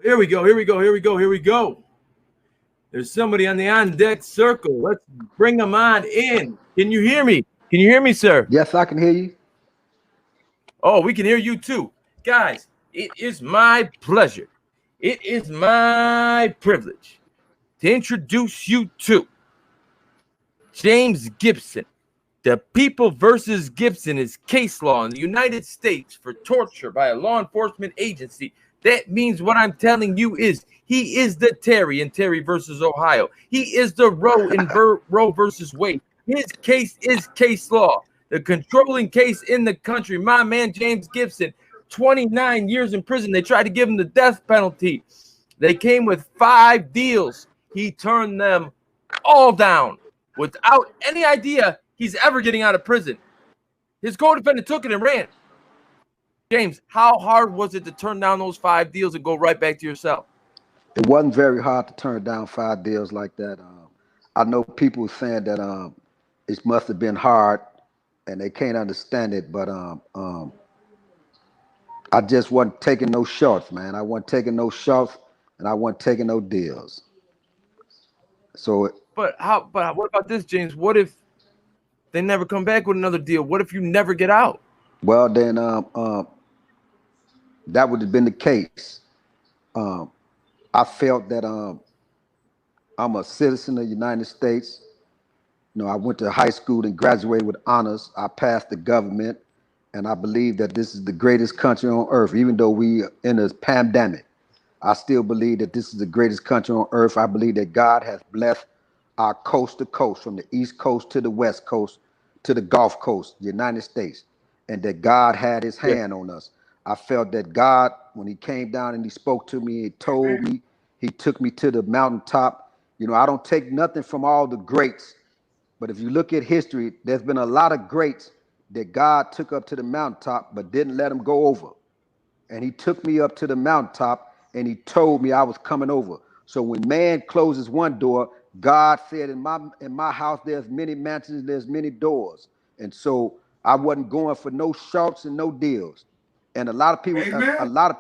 Here we go. Here we go. Here we go. Here we go. There's somebody on the on deck circle. Let's bring them on in. Can you hear me? Can you hear me, sir? Yes, I can hear you. Oh, we can hear you too. Guys, it is my pleasure. It is my privilege to introduce you to James Gibson. The People versus Gibson is case law in the United States for torture by a law enforcement agency. That means what I'm telling you is he is the Terry in Terry versus Ohio. He is the Roe in Roe versus Wade. His case is case law. The controlling case in the country. My man, James Gibson, 29 years in prison. They tried to give him the death penalty. They came with 5 deals. He turned them all down without any idea he's ever getting out of prison. His co-defendant took it and ran. James, how hard was it to turn down those 5 deals and go right back to yourself? It wasn't very hard to turn down 5 deals like that. I know people saying that it must have been hard and they can't understand it, but I just wasn't taking no shorts, man. I wasn't taking no shorts and I wasn't taking no deals. So But what about this, James? What if they never come back with another deal? What if you never get out? Well, then that would have been the case. I felt that I'm a citizen of the United States. You know, I went to high school and graduated with honors. I passed the government, and I believe that this is the greatest country on earth. Even though we are in a pandemic, I still believe that this is the greatest country on earth. I believe that God has blessed our coast to coast, from the East Coast to the West Coast to the Gulf Coast, the United States, and that God had his hand on us. I felt that God, when he came down and he spoke to me, he told me, he took me to the mountaintop. You know, I don't take nothing from all the greats, but if you look at history, there's been a lot of greats that God took up to the mountaintop, but didn't let them go over. And he took me up to the mountaintop and he told me I was coming over. So when man closes one door, God said, in my house, there's many mansions, there's many doors. And so I wasn't going for no shorts and no deals. And a lot of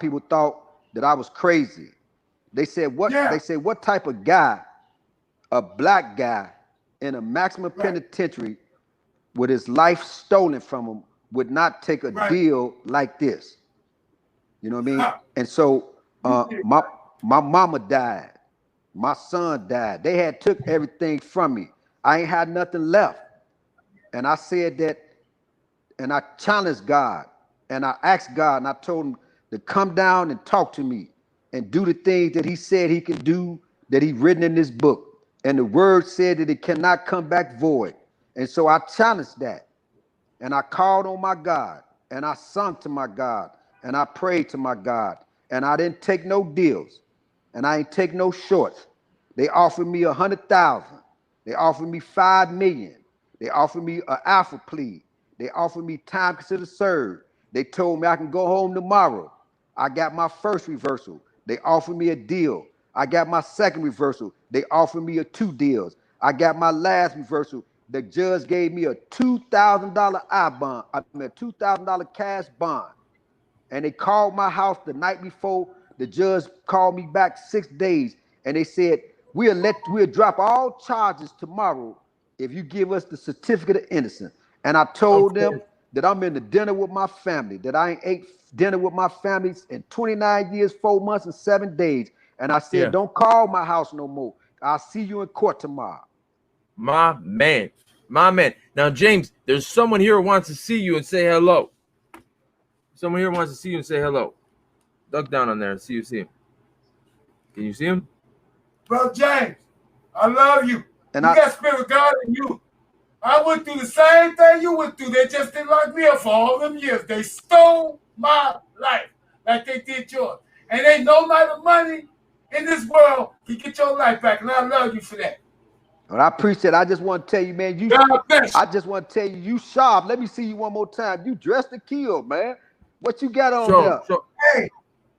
people thought that I was crazy. They said, what? Yeah. They said, what type of guy, a black guy in a maximum penitentiary with his life stolen from him, would not take a deal like this? You know what I mean? And so my mama died. My son died. They had took everything from me. I ain't had nothing left. And I said that, and I challenged God, and I asked God, and I told him to come down and talk to me and do the things that he said he could do, that he written in this book. And the word said that it cannot come back void. And so I challenged that. And I called on my God, and I sung to my God, and I prayed to my God, and I didn't take no deals. And I ain't take no shorts. They offered me 100,000. They offered me 5 million. They offered me an alpha plea. They offered me time considered served. They told me I can go home tomorrow. I got my first reversal. They offered me a deal. I got my second reversal. They offered me 2 deals. I got my last reversal. The judge gave me a $2,000 a $2,000 cash bond. And they called my house the night before. The judge called me back 6 days, and they said, we'll drop all charges tomorrow if you give us the certificate of innocence. And I told them that I'm in the dinner with my family, that I ain't ate dinner with my family in 29 years, 4 months, and 7 days. And I said, don't call my house no more. I'll see you in court tomorrow. My man. My man. Now, James, there's someone here who wants to see you and say hello. Someone here wants to see you and say hello. Duck down on there and see him. Can you see him? Bro, James, I love you. And you got Spirit of God in you. I went through the same thing you went through. They just didn't lock me up for all them years. They stole my life like they did yours. And ain't no amount of money in this world can get your life back. And I love you for that. Well, I appreciate it. I just want to tell you, man, I just want to tell you, you sharp. Let me see you one more time. You dressed to kill, man. What you got on there?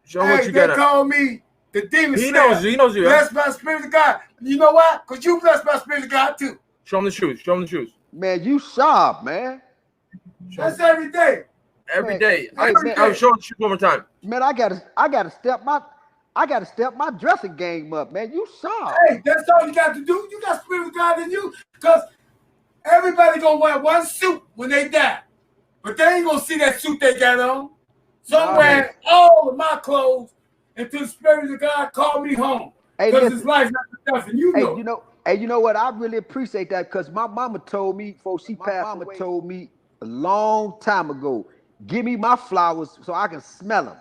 Show what you got. They call me the demon slayer. He knows you. Blessed by the Spirit of God. You know why? Because you blessed by the Spirit of God too. Show him the shoes. Man, you sharp, man. That's every day. Every day. I'll show the shoes one more time. Man, I gotta step my I got to step my dressing game up, man. You saw. Hey, that's all you got to do. You got Spirit of God in you, because everybody gonna wear one suit when they die, but they ain't gonna see that suit they got on. So I'm wearing all of my clothes until the Spirit of God call me home. Because his life not nothing. You know. You know what? I really appreciate that, because my mama told me before she passed away, told me a long time ago, give me my flowers so I can smell them.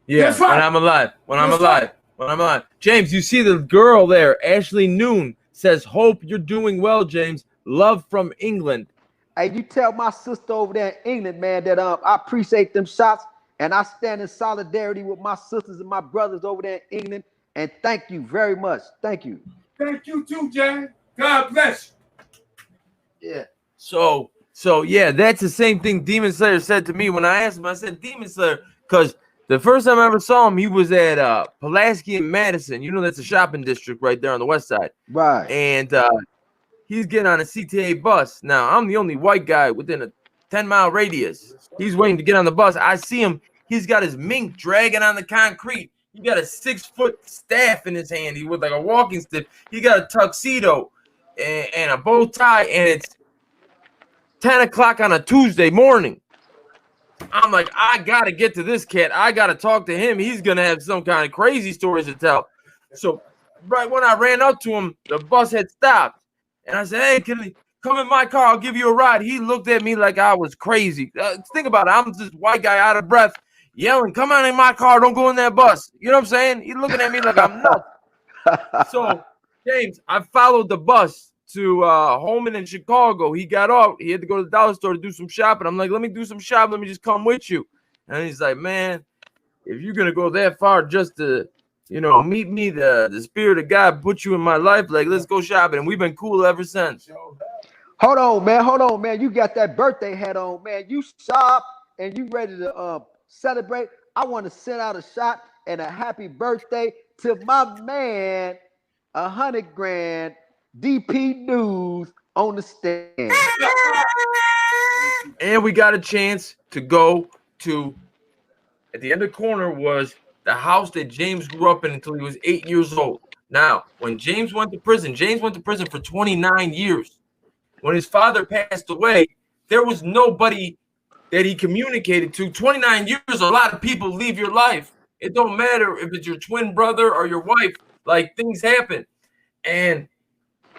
Yeah, right. When I'm alive. When I'm alive. When I'm alive. James, you see the girl there, Ashley Noon, says, hope you're doing well, James. Love from England. Hey, you tell my sister over there in England, man, that I appreciate them shots, and I stand in solidarity with my sisters and my brothers over there in England. And thank you very much. Thank you. Thank you too, James. God bless you. Yeah. So yeah, that's the same thing Demon Slayer said to me when I asked him. I said, Demon Slayer, because the first time I ever saw him, he was at Pulaski and Madison. You know, that's a shopping district right there on the west side. Right. And he's getting on a CTA bus. Now, I'm the only white guy within a 10-mile radius. He's waiting to get on the bus. I see him. He's got his mink dragging on the concrete. He got a 6-foot staff in his hand. He with like a walking stick. He got a tuxedo and a bow tie, and it's 10 o'clock on a Tuesday morning. I'm like, I got to get to this cat. I got to talk to him. He's going to have some kind of crazy stories to tell. So right when I ran up to him, the bus had stopped. And I said, hey, can you come in my car? I'll give you a ride. He looked at me like I was crazy. Think about it. I'm this white guy out of breath, yelling, come on in my car. Don't go in that bus. You know what I'm saying? He's looking at me like I'm nuts. So, James, I followed the bus to Holman in Chicago. He got off. He had to go to the dollar store to do some shopping. I'm like, let me do some shopping. Let me just come with you. And he's like, man, if you're going to go that far just to, you know, meet me, the Spirit of God put you in my life, like, let's go shopping. And we've been cool ever since. Hold on, man. Hold on, man. You got that birthday hat on, man. You shop and you ready to celebrate. I want to send out a shot and a happy birthday to my man, 100 grand, DP News on the stand. And we got a chance to go to, at the end of the corner was the house that James grew up in until he was 8 years old. Now, when James went to prison for 29 years. When his father passed away, there was nobody that he communicated to. 29 years, a lot of people leave your life. It don't matter if it's your twin brother or your wife, like things happen. And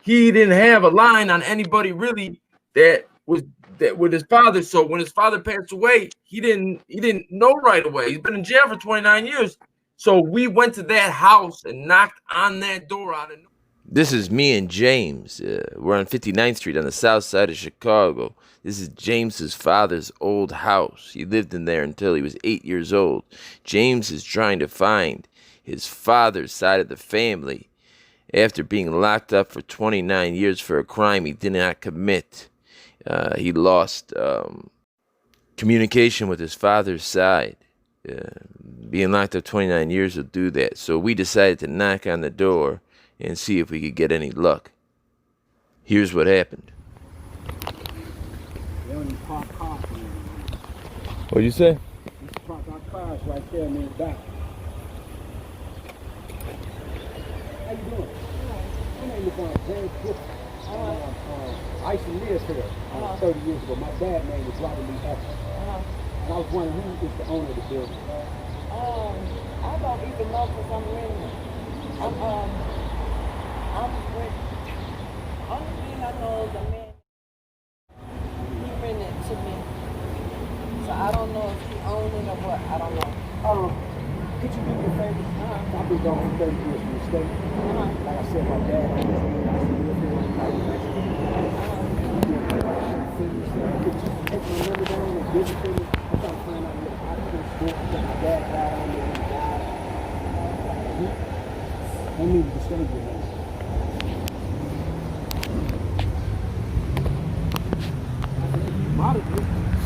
he didn't have a line on anybody really that with his father. So when his father passed away, he didn't know right away. He's been in jail for 29 years. So we went to that house and knocked on that door out of nowhere. This is me and James. We're on 59th Street on the south side of Chicago. This is James's father's old house. He lived in there until he was 8 years old. James is trying to find his father's side of the family after being locked up for 29 years for a crime he did not commit. He lost communication with his father's side. Being locked up 29 years will do that. So we decided to knock on the door and see if we could get any luck. Here's what happened. What'd you say? Park our cars right there in the back. How you doing? My name is James Gibson. I used to live here 30 years ago. My dad's name was Robert Lee Evans. And I was wondering who is the owner of the building. I don't even know for some reason. Only thing I know is the man, he rented it to me. So I don't know if he owned it or what. I don't know. Could you do me a favor? I've been gone for 30 years from the state. Like I said, my dad used to live here. Could you take my number down and give it to me? I'm trying to find out what I can do because my dad died on me when he died. I need to disturb you.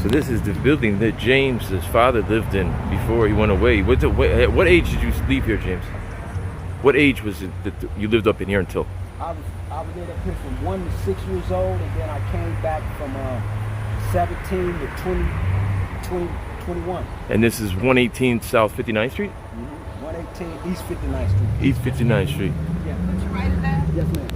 So this is the building that James's father lived in before he went away. What age did you leave here, James? What age was it that you lived up in here until? I was lived up here from 1 to 6 years old, and then I came back from 17 to 21. And this is 118 South 59th Street? 118 118 East 59th Street. East 59th Street. Yeah. Did you write it down? Yes, ma'am.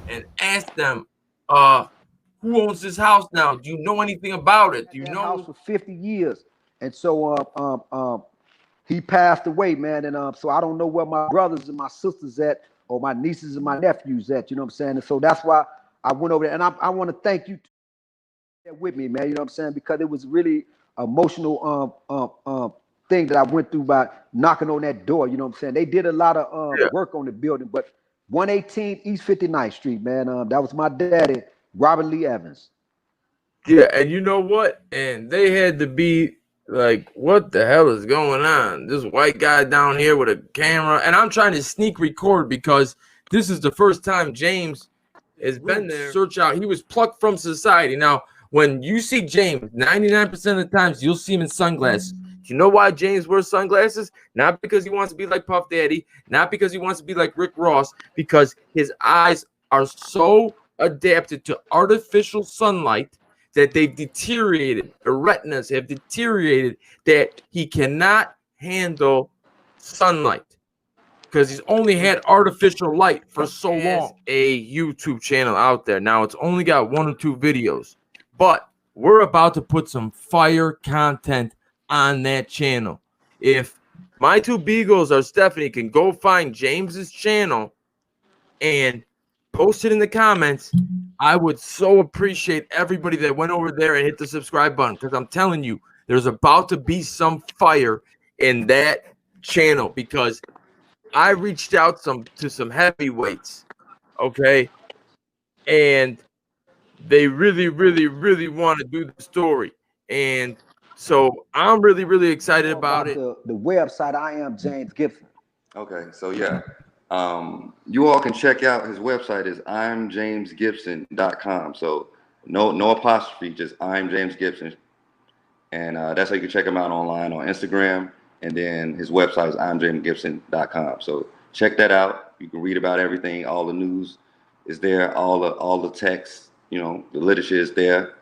And ask them, who owns this house now? Do you know anything about it? Do you that know? House for 50 years. And so he passed away, man. And so I don't know where my brothers and my sisters at, or my nieces and my nephews at, you know what I'm saying? And so that's why I went over there. And I want to thank you with me, man, you know what I'm saying? Because it was really emotional thing that I went through by knocking on that door, you know what I'm saying? They did a lot of work on the building, but 118 East 59th Street, man. That was my daddy, Robert Lee Evans. Yeah, and you know what? And they had to be like, what the hell is going on? This white guy down here with a camera, and I'm trying to sneak record because this is the first time James has been there. Search out. He was plucked from society. Now, when you see James, 99% of the times you'll see him in sunglasses. Do you know why James wears sunglasses? Not because he wants to be like Puff Daddy, not because he wants to be like Rick Ross, because his eyes are so adapted to artificial sunlight that they've deteriorated. The retinas have deteriorated that he cannot handle sunlight because he's only had artificial light for so long. A YouTube channel out there. Now it's only got 1 or 2 videos, but we're about to put some fire content on that channel. If my 2 beagles or Stephanie can go find James's channel and post it in the comments, I would so appreciate everybody that went over there and hit the subscribe button, because I'm telling you, there's about to be some fire in that channel, because I reached out to some heavyweights, okay, and they really want to do the story, and so I'm really excited about it. The website, I Am James Gibson. Okay, so yeah, you all can check out his website is imjamesgibson.com. So no apostrophe, just I'm James Gibson, and that's how you can check him out online on Instagram. And then his website is imjamesgibson.com. So check that out. You can read about everything. All the news is there. All the text, you know, the literature is there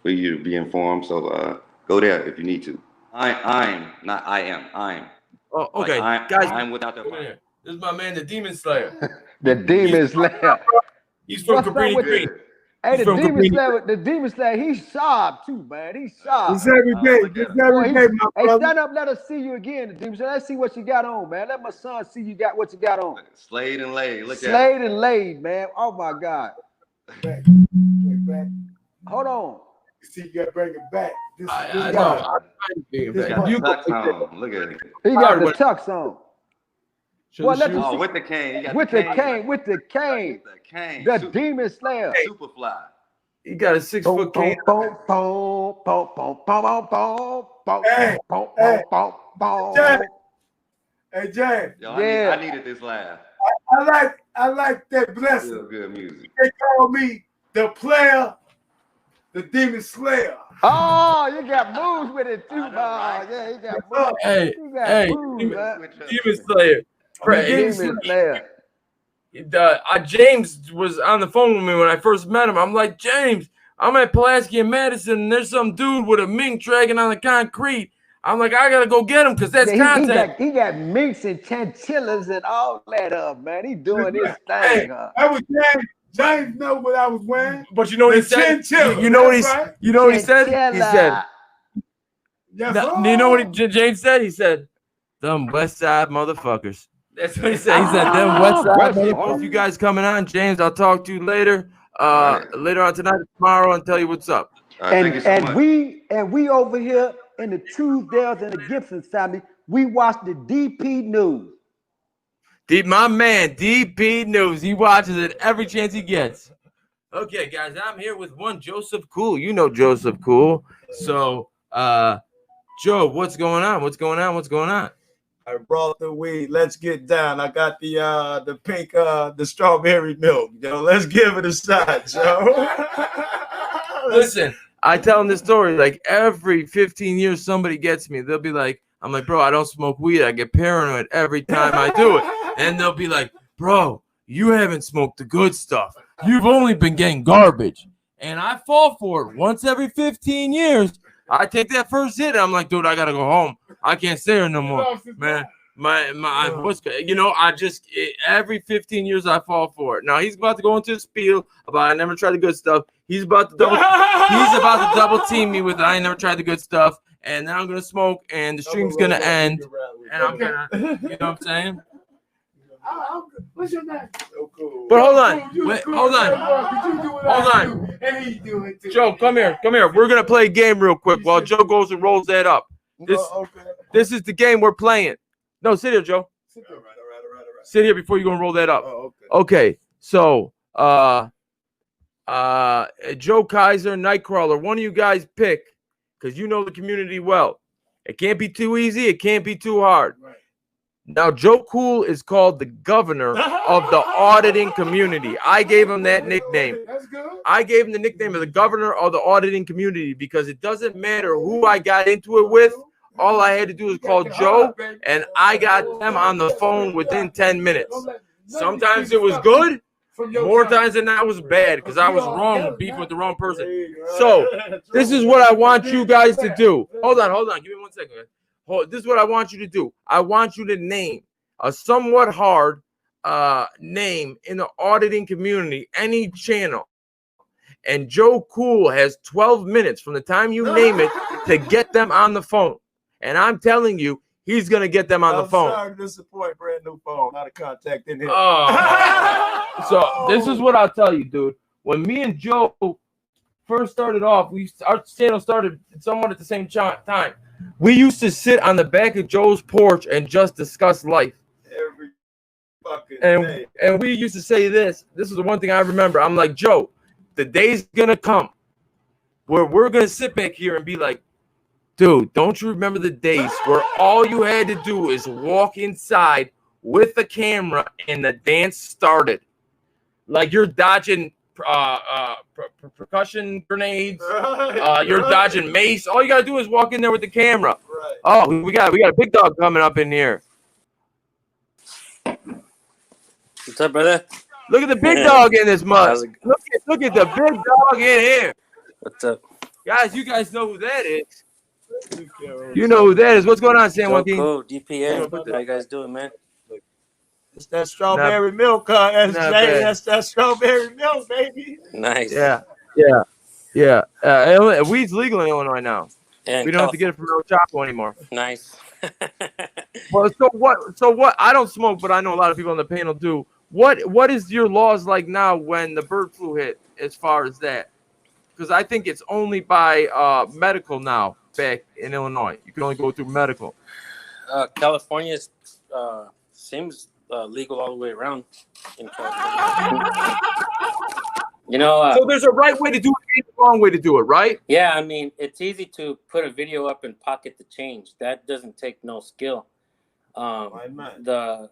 for you to be informed. So go there if you need to. I'm not I am. I'm. Oh, okay, like guys. I'm without the. This is my man, the Demon Slayer. The Demon Slayer. He's from Cabrini Green. Hey, the Demon Slayer, he's sharp too, man. He's sharp. It's every day. It's every day, my Hey, brother. stand up, let us see you again, the Demon Slayer. Let's see what you got on, man. Let my son see you got what you got on. Slayed and laid. Look Slayed and laid, man. Oh my God. Back. Hold on. See, you got to bring it back. This I guy. know. He got the tux on. Look at it. He got the tux on. Well, let me Oh, see. with the cane. He got With the cane. The cane. The Demon Slayer. Super fly. He got a 6-foot cane. Hey, James. Yo, Yeah. I needed this laugh. I like that blessing. Real good music. They call me the player, the Demon Slayer. Oh, you got moves with it too. I know, right? Yeah, he got moves. Hey, He got hey, moves, man. Demon Slayer. Demon Slayer. James was on the phone with me when I first met him. I'm like, James, I'm at Pulaski and Madison, and there's some dude with a mink dragging on the concrete. I'm like, I gotta go get him because that's content. He got minks and chinchillas and all that man. He doing his thing. Hey, that was James. James know what I was wearing. But you know what he said? You know what he said? He said, Yes, you know what James said? He said, them West Side motherfuckers. That's what he said. He said, them West Side motherfuckers. You guys coming on, James, I'll talk to you later. Later on tonight, tomorrow, and tell you what's up. Thank you so much. we over here in the Truesdales and the Gibson family, we watch the DP News. My man, DP News. He watches it every chance he gets. Okay, guys, I'm here with one Joseph Cool. You know Joseph Cool. So, Joe, what's going on? I brought the weed. Let's get down. I got the pink, the strawberry milk. Let's give it a shot, Joe. Listen, I tell them this story like every 15 years somebody gets me. They'll be like, I'm like, bro, I don't smoke weed. I get paranoid every time I do it. And they'll be like, bro, you haven't smoked the good stuff. You've only been getting garbage. and I fall for it once every 15 years. I take that first hit, and I'm like, dude, I gotta go home. I can't stay here no more, man. What's I just every 15 years I fall for it. Now he's about to go into a spiel about I never tried the good stuff. He's about to double team me with I ain't never tried the good stuff, and then I'm gonna smoke, and the stream's gonna end, and I'm gonna, you know what I'm saying? What's your name? So cool. But hold on. Hold on. And he do it too. Joe, come here. We're gonna play a game real quick while Joe goes and rolls that up. This is the game we're playing. No, sit here, Joe. All right. Sit here before you go and roll that up. Oh, Okay. So Joe Kaiser, Nightcrawler, one of you guys pick, because you know the community well. It can't be too easy, it can't be too hard. Right. Now, Joe Cool is called the governor of the auditing community. I gave him that nickname. That's good. I gave him the nickname of the governor of the auditing community because it doesn't matter who I got into it with. All I had to do was call Joe, and I got them on the phone within 10 minutes. Sometimes it was good. More times than that was bad because I was wrong with beefing with the wrong person. So this is what I want you guys to do. Hold on. Give me 1 second. This is what I want you to do. I want you to name a somewhat hard name in the auditing community, any channel. And Joe Cool has 12 minutes from the time you name it to get them on the phone. And I'm telling you, he's going to get them on the phone. I'm sorry to disappoint. Brand new phone. Not a contact in here. So this is what I'll tell you, dude. When me and Joe first started off, our channel started somewhat at the same time. We used to sit on the back of Joe's porch and just discuss life. Every fucking day. And we used to say this. This is the one thing I remember. I'm like, Joe, the day's going to come where we're going to sit back here and be like, dude, don't you remember the days where all you had to do is walk inside with the camera and the dance started? Like you're dodging percussion grenades, you're dodging mace. All you gotta do is walk in there with the camera. Right. Oh, we got a big dog coming up in here. What's up, brother? Look at the big dog in this mud. Look at the big dog in here. What's up, guys? You guys know who that is. You know who that is. What's going on, San Joaquin? Cool. DPN. How you guys doing, man? It's that strawberry milk, that's that strawberry milk, baby. Nice. Yeah. Weed's legal in Illinois now. And we don't have to get it from El Chapo anymore. Nice. Well, so what? I don't smoke, but I know a lot of people on the panel do. What is your laws like now when the bird flu hit? As far as that, because I think it's only by medical now back in Illinois. You can only go through medical. California seems legal all the way around in California. So there's a right way to do it and a wrong way to do it, right? Yeah, I mean, it's easy to put a video up and pocket the change. That doesn't take no skill. The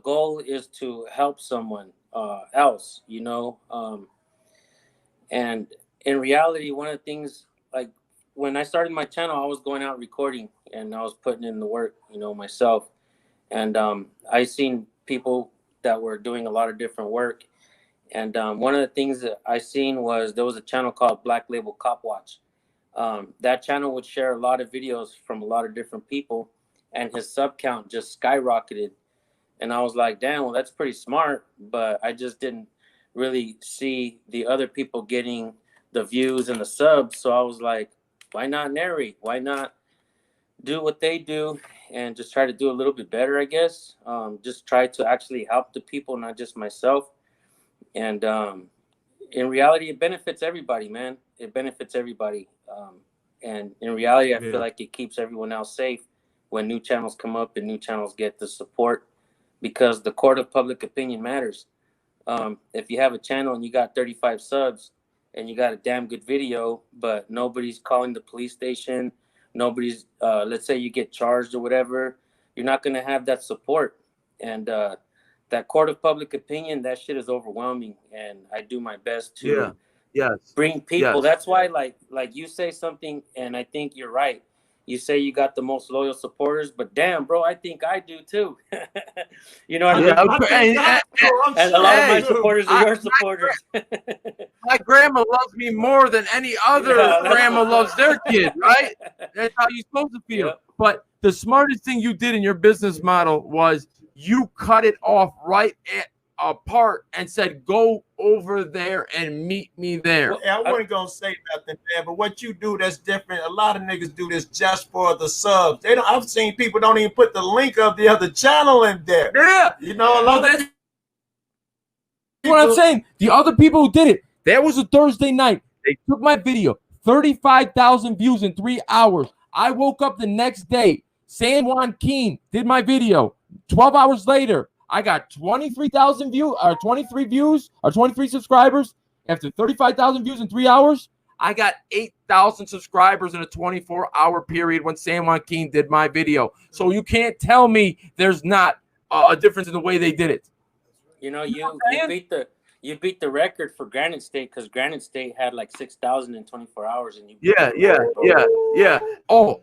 goal is to help someone else, and in reality, one of the things, like when I started my channel, I was going out recording and I was putting in the work, myself. And I seen people that were doing a lot of different work. And one of the things that I seen was there was a channel called Black Label Cop Watch. That channel would share a lot of videos from a lot of different people, and his sub count just skyrocketed. And I was like, damn, well, that's pretty smart. But I just didn't really see the other people getting the views and the subs. So I was like, why not narrate? Why not do what they do and just try to do a little bit better, I guess. Just try to actually help the people, not just myself. And in reality, it benefits everybody, man. It benefits everybody. And in reality, I feel like it keeps everyone else safe when new channels come up and new channels get the support, because the court of public opinion matters. If you have a channel and you got 35 subs and you got a damn good video, but nobody's calling the police station, nobody's, let's say you get charged or whatever, you're not going to have that support. And that court of public opinion, that shit is overwhelming. And I do my best to bring people. That's why, like you say something, and I think you're right. you say you got the most loyal supporters, but damn, bro, I think I do too. You know what I mean? And a lot of my supporters are your supporters. My grandma loves me more than any other grandma loves their kid, right? That's how you're supposed to feel. Yep. But the smartest thing you did in your business model was you cut it off right at a part and said, go over there and meet me there. Well, I wasn't gonna say nothing there, but what you do that's different. A lot of niggas do this just for the subs. They don't. I've seen people don't even put the link of the other channel in there. Yeah, you know, a lot of that's what I'm saying. The other people who did it, that was a Thursday night. They took my video, 35,000 views in 3 hours. I woke up the next day. San Juan Keen did my video. 12 hours later, I got 23,000 views, or 23 views, or 23 subscribers. After 35,000 views in 3 hours, I got 8,000 subscribers in a 24-hour period when San Juan Keen did my video. So you can't tell me there's not a difference in the way they did it. You know, you beat the record for Granite State, because Granite State had like 6,000 in 24 hours, and you Yeah. Oh,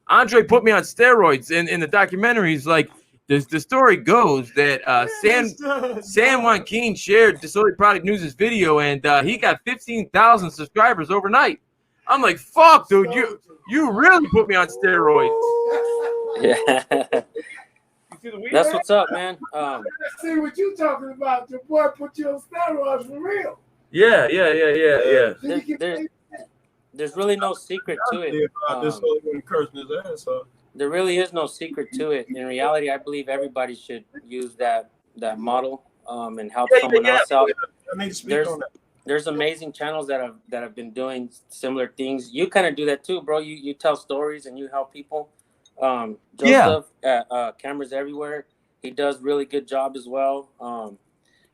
Andre put me on steroids in the documentaries. Like the story goes that San Juan Keen shared Disorderly Product News' video, and he got 15,000 subscribers overnight. I'm like, fuck, dude, you really put me on steroids. Yeah. That's what's up, man. See what you talking about. Your boy put you on steroids for real. Yeah. There's really no secret to it. There really is no secret to it. In reality, I believe everybody should use that model and help someone else out. There's amazing channels that have been doing similar things. You kind of do that too, bro. You tell stories and you help people. Joseph at Cameras Everywhere, he does really good job as well.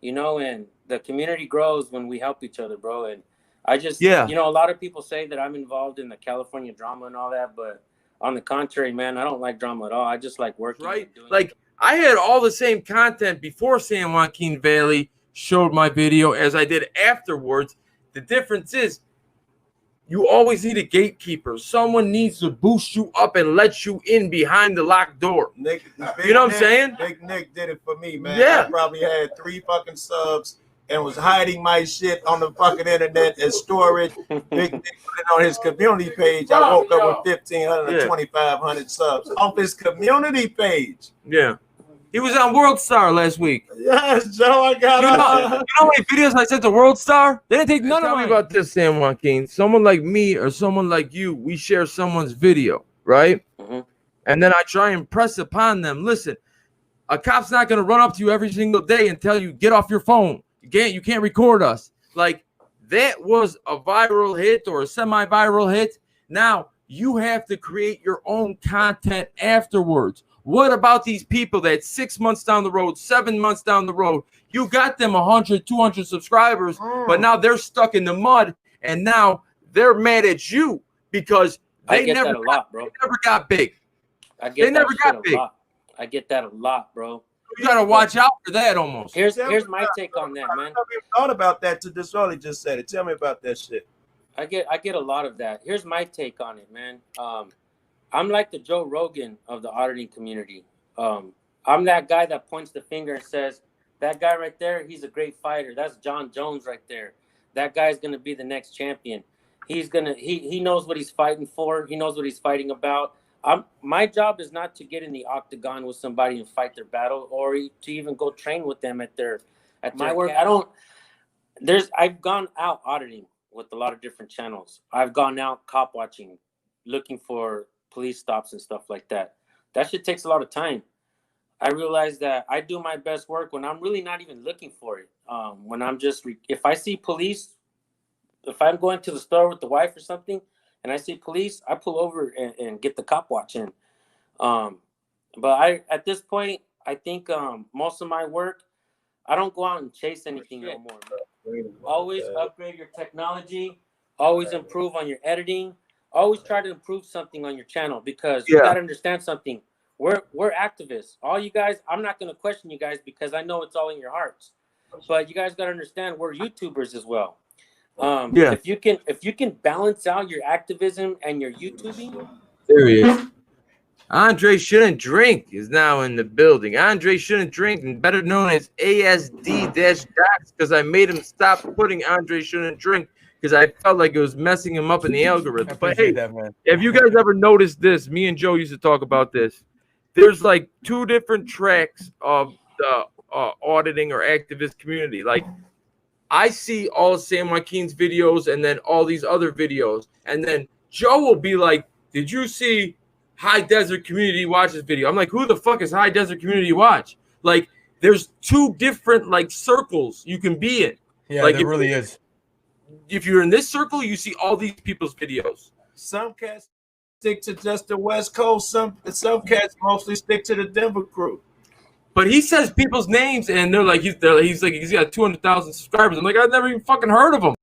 You know, and the community grows when we help each other, bro. And I just, you know, a lot of people say that I'm involved in the California drama and all that, but on the contrary, man, I don't like drama at all. I just like working. Right. Like I had all the same content before San Joaquin Valley showed my video as I did afterwards. The difference is you always need a gatekeeper. Someone needs to boost you up and let you in behind the locked door. You know what I'm saying? Big Nick did it for me, man. Yeah. I probably had 3 fucking subs and was hiding my shit on the fucking internet as storage. Big Nick put it on his community page. I woke up with 1,500 or 2,500 subs off his community page. Yeah. He was on World Star last week. Yes, Joe, I got you know how many videos I sent to World Star? They didn't take none of mine. Tell me about this, San Joaquin. Someone like me or someone like you, we share someone's video, right? Mm-hmm. And then I try and press upon them. Listen, a cop's not going to run up to you every single day and tell you, get off your phone. You can't record us. Like, that was a viral hit or a semi-viral hit. Now, you have to create your own content afterwards. What about these people that 6 months down the road, 7 months down the road, you got them 100, 200 subscribers, but now they're stuck in the mud, and now they're mad at you because they never got big. I get that a lot, bro. You gotta watch out for that almost. Here's my take on that, man. I never thought about that till Disorderly just said it. Tell me about that shit. I get a lot of that. Here's my take on it, man. I'm like the Joe Rogan of the auditing community. I'm that guy that points the finger and says, that guy right there, he's a great fighter. That's John Jones right there. That guy's going to be the next champion. He knows what he's fighting for. He knows what he's fighting about. My job is not to get in the octagon with somebody and fight their battle, or to even go train with them at my work. I've gone out auditing with a lot of different channels. I've gone out cop watching, looking for police stops and stuff like that. That shit takes a lot of time. I realize that I do my best work when I'm really not even looking for it. When I'm just, if I see police, if I'm going to the store with the wife or something, and I see police, I pull over and get the cop watch in. But at this point, I think most of my work, I don't go out and chase anything no more. Bro. Always upgrade your technology. Always improve on your editing. Always try to improve something on your channel, because you got to understand something. We're activists. All you guys, I'm not going to question you guys because I know it's all in your hearts. But you guys got to understand we're YouTubers as well. Yeah. If you can balance out your activism and your YouTubing, there he is. Andre Shouldn't Drink is now in the building. Andre Shouldn't Drink, and better known as ASD-DADS, because I made him stop putting Andre Shouldn't Drink because I felt like it was messing him up in the algorithm. But hey, that, man. have you guys ever noticed this? Me and Joe used to talk about this. There's like 2 different tracks of the auditing or activist community. Like, I see all of Sam Joaquin's videos and then all these other videos, and then Joe will be like, "Did you see High Desert Community Watch's video?" I'm like, "Who the fuck is High Desert Community Watch?" Like, there's 2 different like circles you can be in. Yeah, like, there really is. If you're in this circle, you see all these people's videos. Some cats stick to just the West Coast. Some cats mostly stick to the Denver crew. But he says people's names, and they're like, he's got 200,000 subscribers. I'm like, I've never even fucking heard of him.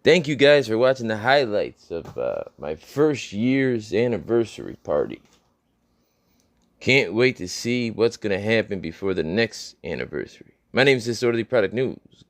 Thank you guys for watching the highlights of my first year's anniversary party. Can't wait to see what's gonna happen before the next anniversary. My name is Disorderly Product News.